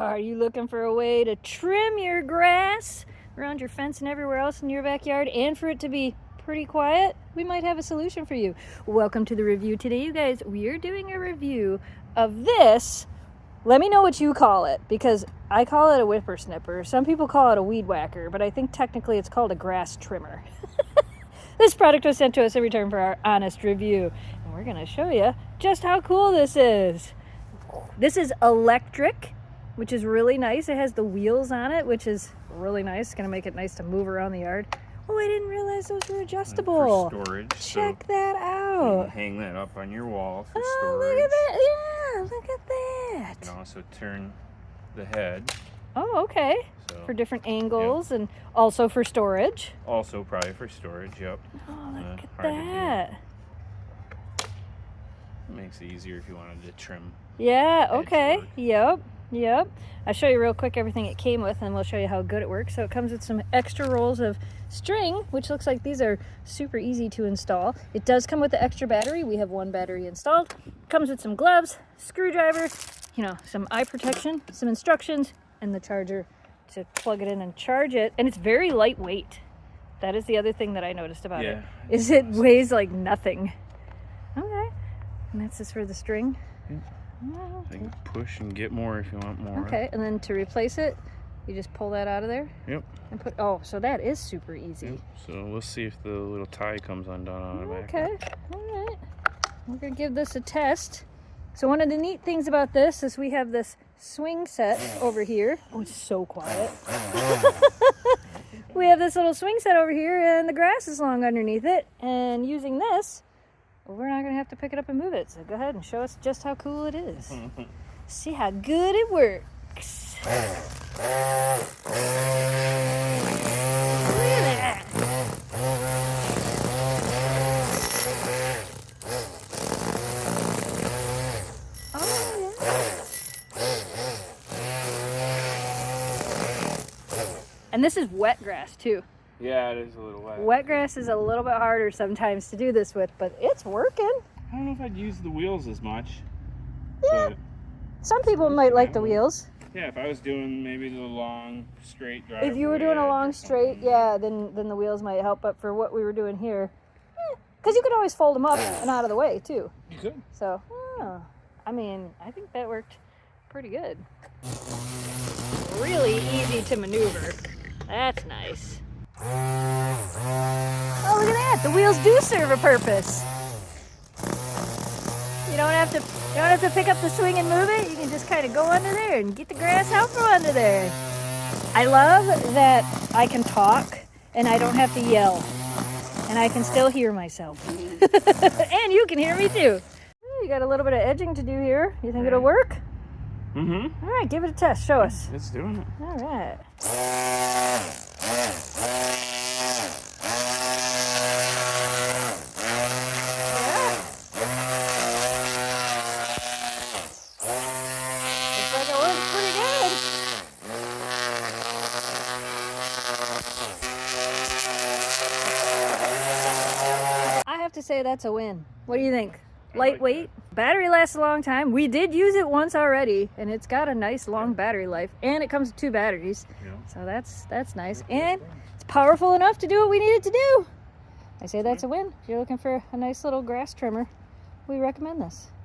Are you looking for a way to trim your grass around your fence and everywhere else in your backyard and for it to be pretty quiet? We might have a solution for you. Welcome to the review today, you guys. We are doing a review of this. Let me know what you call it, because I call it a whippersnipper. Some people call it a weed whacker, but I think technically it's called a grass trimmer. This product was sent to us in return for our honest review, and we're going to show you just how cool this is. This is electric, which is really nice. It has the wheels on it, which is really nice. It's going to make it nice to move around the yard. Oh, I didn't realize those were adjustable. For storage. Check that out. You can hang that up on your wall for storage. Oh, look at that. Yeah, look at that. You can also turn the head. Oh, okay. So, for different angles, and also for storage. Also probably for storage, yep. Oh, look at hard to that. It makes it easier if you wanted to trim. Yeah, okay. Edgework. Yep. I'll show you real quick everything it came with, and we'll show you how good it works. So it comes with some extra rolls of string, which looks like these are super easy to install. It does come with the extra battery. We have one battery installed. Comes with some gloves, screwdriver, some eye protection, some instructions, and the charger to plug it in and charge it. And it's very lightweight. That is the other thing that I noticed about it. Is it weighs like nothing. Okay. And that's just for the string. You can push and get more if you want more. Okay, and then to replace it, you just pull that out of there. Yep. And put. Oh, so that is super easy. Yep. So we'll see if the little tie comes undone on the back. Okay. All right. We're gonna give this a test. So one of the neat things about this is we have this swing set over here. Oh, it's so quiet. We have this little swing set over here, and the grass is long underneath it. And using this, we're not going to have to pick it up and move it. So go ahead and show us just how cool it is. See how good it works. Look at that. Oh, yeah. And this is wet grass too. Yeah, it is a little wet. Wet grass is a little bit harder sometimes to do this with, but it's working. I don't know if I'd use the wheels as much. Yeah. But some people might like the wheels. yeah, if I was doing maybe the long, straight drive. If you were doing a long straight, yeah, then the wheels might help. But for what we were doing here, because you could always fold them up and out of the way too. You could. So, I mean, I think that worked pretty good. Really easy to maneuver. That's nice. Oh, look at that! The wheels do serve a purpose. You don't have to pick up the swing and move it. You can just kind of go under there and get the grass out from under there. I love that I can talk and I don't have to yell, and I can still hear myself. And you can hear me too. You got a little bit of edging to do here. You think it'll work? Mm-hmm. All right, give it a test. Show us. It's doing it. All right. Looks like it works pretty good. I have to say that's a win. What do you think? Lightweight. Battery lasts a long time. We did use it once already, and it's got a nice long battery life, and it comes with 2 batteries. Yeah. So that's nice. And it's powerful enough to do what we need it to do. I say that's a win. If you're looking for a nice little grass trimmer, we recommend this.